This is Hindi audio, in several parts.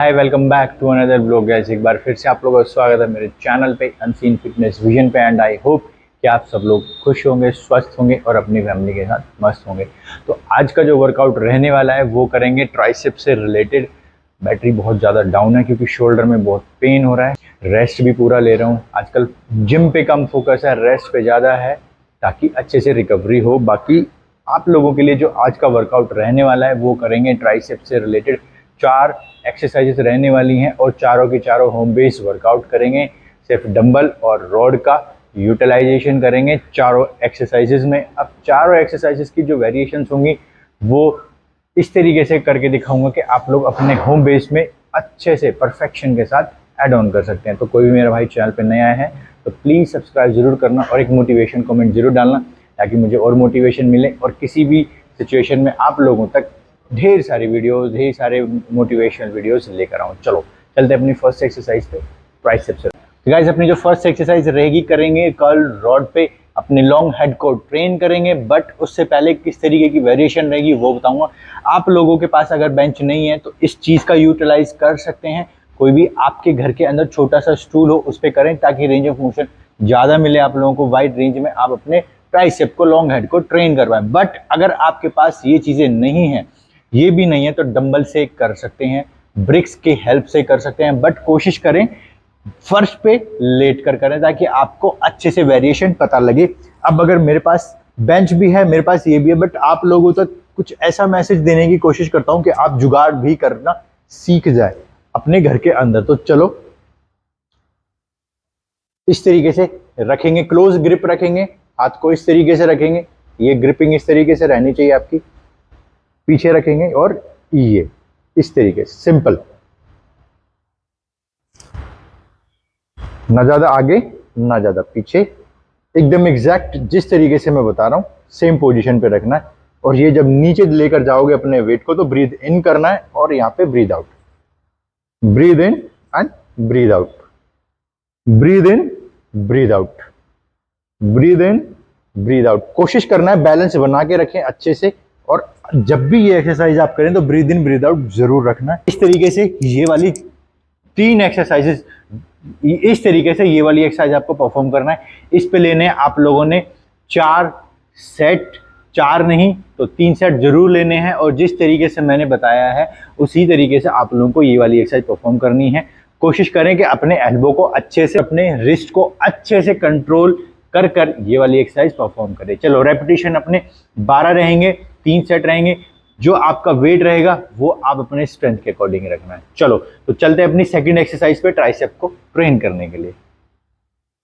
Hi, welcome back to another blog guys. एक बार फिर से आप लोगों का स्वागत है मेरे चैनल पे अनसीन फिटनेस विजन पे। एंड आई होप कि आप सब लोग खुश होंगे, स्वस्थ होंगे और अपनी फैमिली के साथ मस्त होंगे। तो आज का जो वर्कआउट रहने वाला है वो करेंगे ट्राइसेप से रिलेटेड। बैटरी बहुत ज़्यादा डाउन है क्योंकि शोल्डर में बहुत पेन हो रहा है। रेस्ट भी पूरा ले रहा हूँ आजकल। जिम पे कम फोकस है, रेस्ट पे ज़्यादा है ताकि अच्छे से रिकवरी हो। बाकी आप लोगों के लिए जो आज का वर्कआउट रहने वाला है वो करेंगे ट्राइसेप से रिलेटेड। 4 एक्सरसाइजेस रहने वाली हैं और चारों के चारों होम बेस वर्कआउट करेंगे। सिर्फ डंबल और रॉड का यूटिलाइजेशन करेंगे चारों एक्सरसाइजेस में। अब चारों एक्सरसाइजेस की जो वेरिएशंस होंगी वो इस तरीके से करके दिखाऊंगा कि आप लोग अपने होम बेस में अच्छे से परफेक्शन के साथ ऐड ऑन कर सकते हैं। तो कोई भी मेरा भाई चैनल पर नया है तो प्लीज़ सब्सक्राइब जरूर करना और एक मोटिवेशन कमेंट जरूर डालना ताकि मुझे और मोटिवेशन मिले और किसी भी सिचुएशन में आप लोगों तक ढेर सारी वीडियोस, ढेर सारे मोटिवेशनल वीडियोस लेकर आऊँ। चलो चलते अपनी फर्स्ट एक्सरसाइज पे, ट्राइसेप से। तो गाइस अपनी जो फर्स्ट एक्सरसाइज रहेगी, करेंगे कर्ल रॉड पे अपने लॉन्ग हेड को ट्रेन करेंगे। बट उससे पहले किस तरीके की वेरिएशन रहेगी वो बताऊंगा। आप लोगों के पास अगर बेंच नहीं है तो इस चीज़ का यूटिलाइज कर सकते हैं। कोई भी आपके घर के अंदर छोटा सा स्टूल हो उस पर करें ताकि रेंज ऑफ मोशन ज़्यादा मिले आप लोगों को। वाइड रेंज में आप अपने ट्राइसेप को, लॉन्ग हेड को ट्रेन करवाएं। बट अगर आपके पास ये चीज़ें नहीं हैं, ये भी नहीं है, तो डंबल से कर सकते हैं, ब्रिक्स की हेल्प से कर सकते हैं। बट कोशिश करें फर्श पे लेट कर करें ताकि आपको अच्छे से वेरिएशन पता लगे। अब अगर मेरे पास बेंच भी है, मेरे पास ये भी है, बट आप लोगों तक कुछ ऐसा मैसेज देने की कोशिश करता हूं कि आप जुगाड़ भी करना सीख जाए अपने घर के अंदर। तो चलो इस तरीके से रखेंगे, क्लोज ग्रिप रखेंगे, हाथ को इस तरीके से रखेंगे। ये ग्रिपिंग इस तरीके से रहनी चाहिए आपकी। पीछे रखेंगे और ये इस तरीके से सिंपल, ना ज्यादा आगे ना ज्यादा पीछे, एकदम एग्जैक्ट जिस तरीके से मैं बता रहा हूं सेम पोजीशन पे रखना है। और ये जब नीचे लेकर जाओगे अपने वेट को तो ब्रीथ इन करना है और यहां पे breathe out, breathe in and breathe out, breathe in breathe out, breathe in breathe out. कोशिश करना है बैलेंस बना के रखें अच्छे से। और जब भी ये एक्सरसाइज आप करें तो ब्रीथ इन ब्रीथ आउट जरूर रखना है। इस तरीके से ये वाली 3 एक्सरसाइजेस, इस तरीके से ये वाली एक्सरसाइज आपको परफॉर्म करना है। इस पे लेने आप लोगों ने 4 सेट, 4 नहीं तो 3 सेट जरूर लेने हैं। और जिस तरीके से मैंने बताया है उसी तरीके से आप लोगों को ये वाली एक्सरसाइज परफॉर्म करनी है। कोशिश करें कि अपने एल्बो को अच्छे से, अपने रिस्ट को अच्छे से कंट्रोल कर ये वाली एक्सरसाइज परफॉर्म करें। चलो रेपिटेशन अपने 12 रहेंगे, 3 सेट रहेंगे। जो आपका वेट रहेगा वो आप अपने स्ट्रेंथ के अकॉर्डिंग रखना है। चलो तो चलते हैं अपनी सेकंड एक्सरसाइज पे, ट्राइसेप को ट्रेन करने के लिए।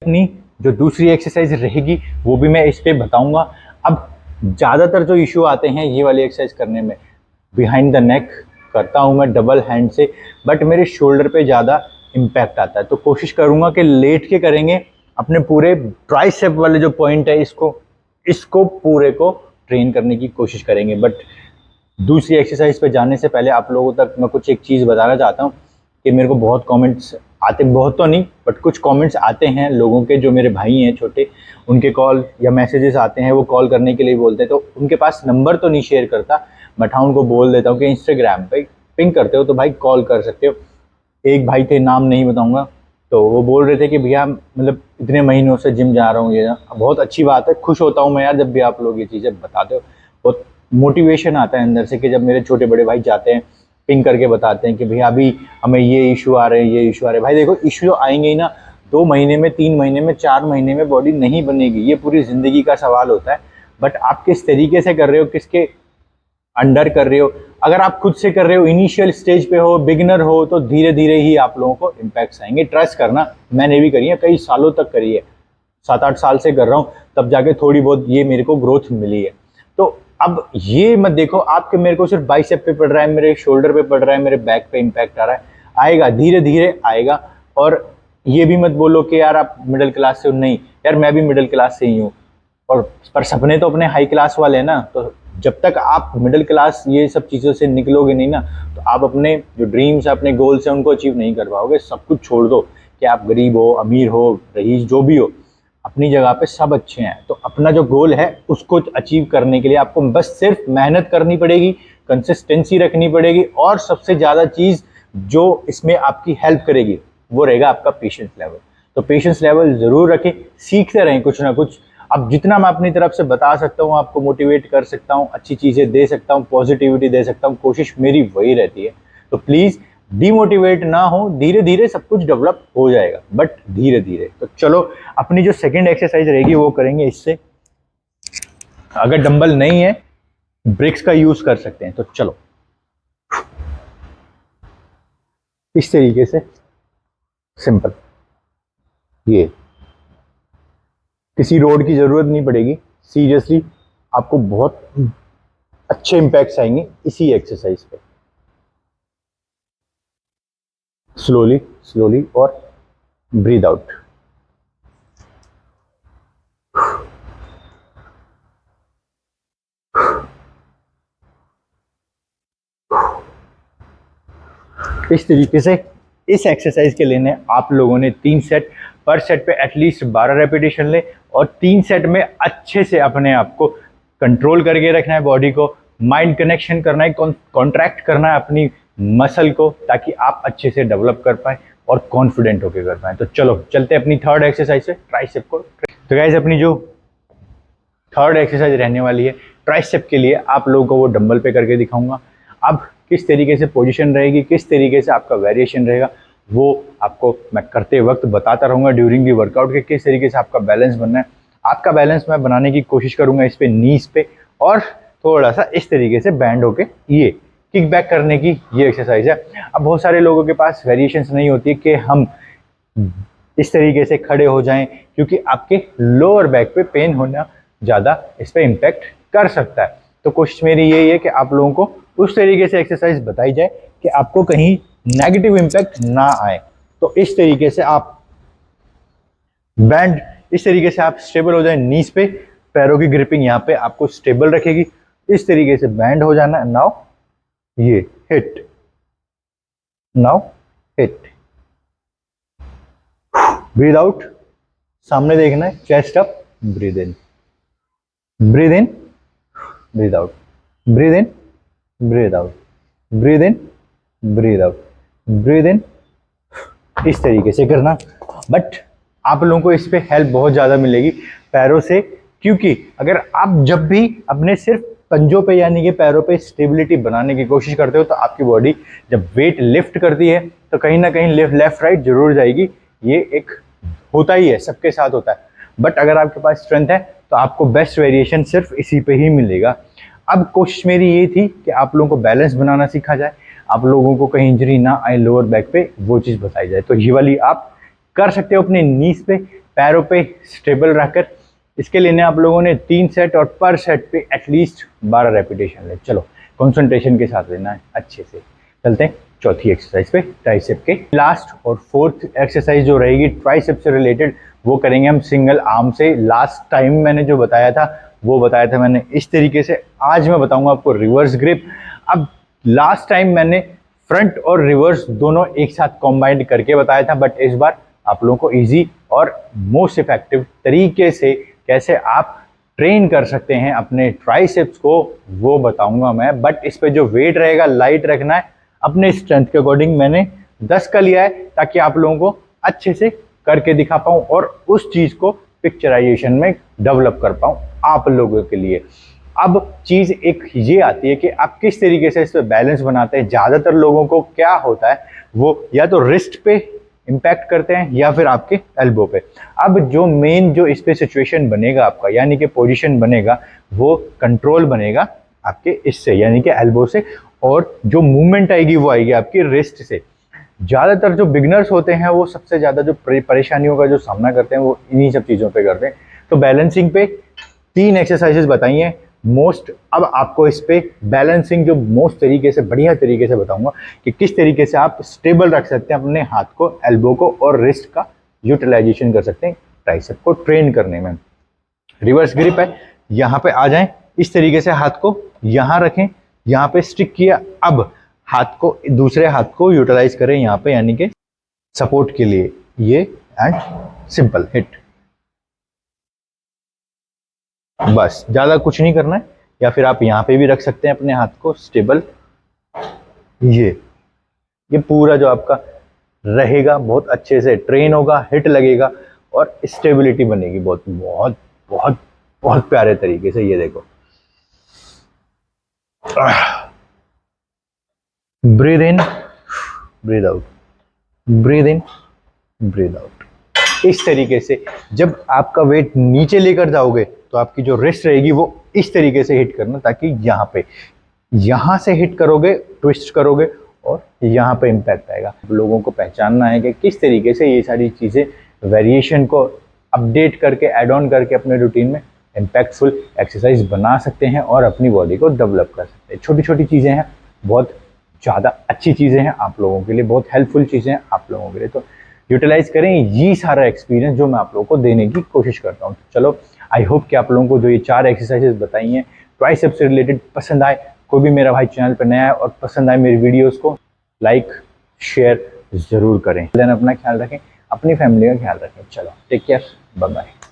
अपनी जो दूसरी एक्सरसाइज रहेगी वो भी मैं इस पे बताऊंगा। अब ज़्यादातर जो इशू आते हैं ये वाली एक्सरसाइज करने में, बिहाइंड द नेक करता हूँ मैं डबल हैंड से, बट मेरे शोल्डर पे ज़्यादा इम्पैक्ट आता है। तो कोशिश करूँगा कि लेट के करेंगे, अपने पूरे ट्राइसेप वाले जो पॉइंट है इसको पूरे को ट्रेन करने की कोशिश करेंगे। बट दूसरी एक्सरसाइज पे जाने से पहले आप लोगों तक मैं कुछ एक चीज़ बताना चाहता हूँ कि मेरे को बहुत कमेंट्स आते, बहुत तो नहीं बट कुछ कमेंट्स आते हैं लोगों के, जो मेरे भाई हैं छोटे, उनके कॉल या मैसेजेस आते हैं, वो कॉल करने के लिए बोलते हैं। तो उनके पास नंबर तो नहीं शेयर करता, बट हाँ उनको बोल देता हूँ कि इंस्टाग्राम पे पिंग करते हो तो भाई कॉल कर सकते हो। एक भाई थे, नाम नहीं बताऊँगा, तो वो बोल रहे थे कि भैया मतलब इतने महीनों से जिम जा रहा हूँ, ये बहुत अच्छी बात है, खुश होता हूँ मैं यार जब भी आप लोग ये चीज़ें बताते हो। बहुत मोटिवेशन आता है अंदर से कि जब मेरे छोटे बड़े भाई जाते हैं पिंग करके बताते हैं कि भैया अभी हमें ये इशू आ रहे हैं, ये इशू आ रहे हैं। भाई देखो इशू आएंगे ही ना, 2 महीने में, 3 महीने में, 4 महीने में बॉडी नहीं बनेगी, ये पूरी ज़िंदगी का सवाल होता है। बट आप किस तरीके से कर रहे हो, किसके अंडर कर रहे हो। अगर आप खुद से कर रहे हो, इनिशियल स्टेज पे हो, बिगिनर हो, तो धीरे धीरे ही आप लोगों को इम्पैक्ट्स आएंगे। ट्रस्ट करना, मैंने भी करी है, कई सालों तक करी है, 7-8 साल से कर रहा हूँ, तब जाके थोड़ी बहुत ये मेरे को ग्रोथ मिली है। तो अब ये मत देखो आपके मेरे को सिर्फ बाइसेप पे पड़ रहा है, मेरे शोल्डर पे पड़ रहा है, मेरे बैक पे इम्पैक्ट आ रहा है, आएगा धीरे धीरे आएगा। और ये भी मत बोलो कि यार आप मिडिल क्लास से हो, नहीं यार मैं भी मिडिल क्लास से ही हूँ, और पर सपने तो अपने हाई क्लास वाले हैं ना। तो जब तक आप मिडिल क्लास ये सब चीज़ों से निकलोगे नहीं ना, तो आप अपने जो ड्रीम्स है, अपने गोल्स हैं, उनको अचीव नहीं कर पाओगे। सब कुछ छोड़ दो कि आप गरीब हो, अमीर हो, रईस, जो भी हो, अपनी जगह पे सब अच्छे हैं। तो अपना जो गोल है उसको अचीव करने के लिए आपको बस सिर्फ मेहनत करनी पड़ेगी, कंसिस्टेंसी रखनी पड़ेगी, और सबसे ज़्यादा चीज़ जो इसमें आपकी हेल्प करेगी वो रहेगा आपका पेशेंस लेवल। तो पेशेंस लेवल जरूर रखें, सीखते रहें कुछ ना कुछ। अब जितना मैं अपनी तरफ से बता सकता हूँ, आपको मोटिवेट कर सकता हूँ, अच्छी चीज़ें दे सकता हूँ, पॉजिटिविटी दे सकता हूँ, कोशिश मेरी वही रहती है। तो प्लीज़ डीमोटिवेट ना हो, धीरे धीरे सब कुछ डेवलप हो जाएगा, बट धीरे धीरे। तो चलो अपनी जो सेकंड एक्सरसाइज रहेगी वो करेंगे इससे। अगर डंबल नहीं है, ब्रिक्स का यूज कर सकते हैं। तो चलो इस तरीके से सिंपल, ये किसी रोड की जरूरत नहीं पड़ेगी। सीरियसली आपको बहुत अच्छे इंपैक्ट्स आएंगे इसी एक्सरसाइज पे। स्लोली स्लोली और ब्रीद आउट। इस तरीके से इस एक्सरसाइज के लेने आप लोगों ने 3 सेट, पर सेट पे एटलीस्ट 12 रेपिटेशन ले, और 3 सेट में अच्छे से अपने आप को कंट्रोल करके रखना है, बॉडी को माइंड कनेक्शन करना है, कॉन्ट्रैक्ट करना है अपनी मसल को, ताकि आप अच्छे से डेवलप कर पाए और कॉन्फिडेंट होकर कर पाए। तो चलो चलते अपनी थर्ड एक्सरसाइज से, ट्राइसेप को। तो गाइस अपनी जो थर्ड एक्सरसाइज रहने वाली है ट्राइसेप के लिए, आप लोगों को वो डंबल पे करके दिखाऊंगा। अब किस तरीके से पोजीशन रहेगी, किस तरीके से आपका वेरिएशन रहेगा, वो आपको मैं करते वक्त बताता रहूंगा ड्यूरिंग दी वर्कआउट के किस तरीके से आपका बैलेंस बनना है। आपका बैलेंस मैं बनाने की कोशिश करूंगा इस पे, नीज पे, और थोड़ा सा इस तरीके से बैंड होके ये किक बैक करने की ये एक्सरसाइज है। अब बहुत सारे लोगों के पास वेरिएशंस नहीं होती है कि हम इस तरीके से खड़े हो जाएं, क्योंकि आपके लोअर बैक पे पेन होना ज़्यादा इस पर इम्पैक्ट कर सकता है। तो कोशिश मेरी यही है कि आप लोगों को उस तरीके से एक्सरसाइज बताई जाए कि आपको कहीं नेगेटिव इम्पैक्ट ना आए। तो इस तरीके से आप बैंड, इस तरीके से आप स्टेबल हो जाए नीज पे, पैरों की ग्रिपिंग यहाँ पे आपको स्टेबल रखेगी, इस तरीके से बैंड हो जाना है। नाउ ये hit, now hit, breathe out, सामने देखना है, chest up, breathe in, breathe in, breathe out, breathe in, breathe out, breathe in, breathe out, breathe in, इस तरीके से करना। बट आप लोगों को इस पे हेल्प बहुत ज़्यादा मिलेगी पैरों से, क्योंकि अगर आप जब भी अपने सिर्फ पंजों पे यानी कि पैरों पे स्टेबिलिटी बनाने की कोशिश करते हो, तो आपकी बॉडी जब वेट लिफ्ट करती है तो कहीं ना कहीं लेफ्ट राइट जरूर जाएगी। ये एक होता ही है, सबके साथ होता है। बट अगर आपके पास स्ट्रेंथ है तो आपको बेस्ट वेरिएशन सिर्फ इसी पे ही मिलेगा। अब कोशिश मेरी ये थी कि आप लोगों को बैलेंस बनाना सीखा जाए, आप लोगों को कहीं इंजरी ना आए लोअर बैक पे, वो चीज़ बताई जाए। तो ये वाली आप कर सकते हो अपने नीज पे, पैरों पे स्टेबल रखकर। इसके लेने आप लोगों ने 3 सेट, और पर सेट पे एटलीस्ट 12 रेपिटेशन ले। चलो कंसंट्रेशन के साथ लेना है अच्छे से। चलते हैं चौथी एक्सरसाइज पे, ट्राइसेप के। लास्ट और फोर्थ एक्सरसाइज जो रहेगी ट्राइसेप से रिलेटेड, वो करेंगे हम सिंगल आर्म से। लास्ट टाइम मैंने जो बताया था वो बताया था मैंने इस तरीके से, आज मैं बताऊंगा आपको रिवर्स ग्रिप। अब लास्ट टाइम मैंने फ्रंट और रिवर्स दोनों एक साथ कॉम्बाइंड करके बताया था, बट इस बार आप लोगों को इजी और मोस्ट इफेक्टिव तरीके से कैसे आप ट्रेन कर सकते हैं अपने ट्राइसेप्स को, वो बताऊंगा मैं। बट इस पे जो वेट रहेगा लाइट रखना है, अपने स्ट्रेंथ के अकॉर्डिंग मैंने 10 का लिया है, ताकि आप लोगों को अच्छे से करके दिखा पाऊं और उस चीज को पिक्चराइजेशन में डेवलप कर पाऊं आप लोगों के लिए। अब चीज एक ये आती है कि आप किस तरीके से इस पे बैलेंस बनाते हैं। ज्यादातर लोगों को क्या होता है, वो या तो रिस्ट पे इम्पैक्ट करते हैं या फिर आपके एल्बो पे। अब जो मेन जो इस पे सिचुएशन बनेगा आपका, यानी कि पोजीशन बनेगा, वो कंट्रोल बनेगा आपके इससे यानी कि एल्बो से, और जो मूवमेंट आएगी वो आएगी आपकी रिस्ट से। ज़्यादातर जो बिगनर्स होते हैं वो सबसे ज़्यादा जो परेशानियों का जो सामना करते हैं वो इन्हीं सब चीज़ों पे करते हैं। तो बैलेंसिंग पे 3 एक्सरसाइजेस बताई हैं मोस्ट। अब आपको इस पे बैलेंसिंग जो मोस्ट तरीके से, बढ़िया तरीके से बताऊंगा कि किस तरीके से आप स्टेबल रख सकते हैं अपने हाथ को, एल्बो को, और रिस्ट का यूटिलाइजेशन कर सकते हैं ट्राइसेप को ट्रेन करने में। रिवर्स ग्रिप है, यहाँ पे आ जाएं, इस तरीके से हाथ को यहाँ रखें, यहाँ पे स्टिक किया। अब हाथ को, दूसरे हाथ को यूटिलाइज करें यहाँ पे, यानी कि सपोर्ट के लिए ये, एंड सिंपल हिट। बस ज्यादा कुछ नहीं करना है। या फिर आप यहाँ पे भी रख सकते हैं अपने हाथ को स्टेबल, ये ये पूरा जो आपका रहेगा बहुत अच्छे से ट्रेन होगा, हिट लगेगा और स्टेबिलिटी बनेगी बहुत बहुत बहुत बहुत प्यारे तरीके से। ये देखो, breathe in, breathe out, breathe in, breathe out. इस तरीके से जब आपका वेट नीचे लेकर जाओगे तो आपकी जो रिस्ट रहेगी वो इस तरीके से हिट करना, ताकि यहाँ से हिट करोगे, ट्विस्ट करोगे और यहाँ पे इम्पैक्ट आएगा। लोगों को पहचानना है कि किस तरीके से ये सारी चीज़ें वेरिएशन को अपडेट करके, ऐड ऑन करके अपने रूटीन में इम्पैक्टफुल एक्सरसाइज बना सकते हैं और अपनी बॉडी को डेवलप कर सकते हैं। छोटी छोटी चीज़ें हैं, बहुत ज़्यादा अच्छी चीज़ें हैं आप लोगों के लिए, बहुत हेल्पफुल चीज़ें हैं आप लोगों के लिए। तो यूटिलाइज करें ये सारा एक्सपीरियंस जो मैं आप लोगों को देने की कोशिश करता हूँ। चलो, आई होप कि आप लोगों को जो ये 4 एक्सरसाइजेस बताई हैं ट्राइसेप्स से रिलेटेड पसंद आए। कोई भी मेरा भाई चैनल पर नया है और पसंद आए मेरी वीडियोस को, लाइक शेयर ज़रूर करें। देन अपना ख्याल रखें, अपनी फैमिली का ख्याल रखें। चलो, टेक केयर, बाय बाय।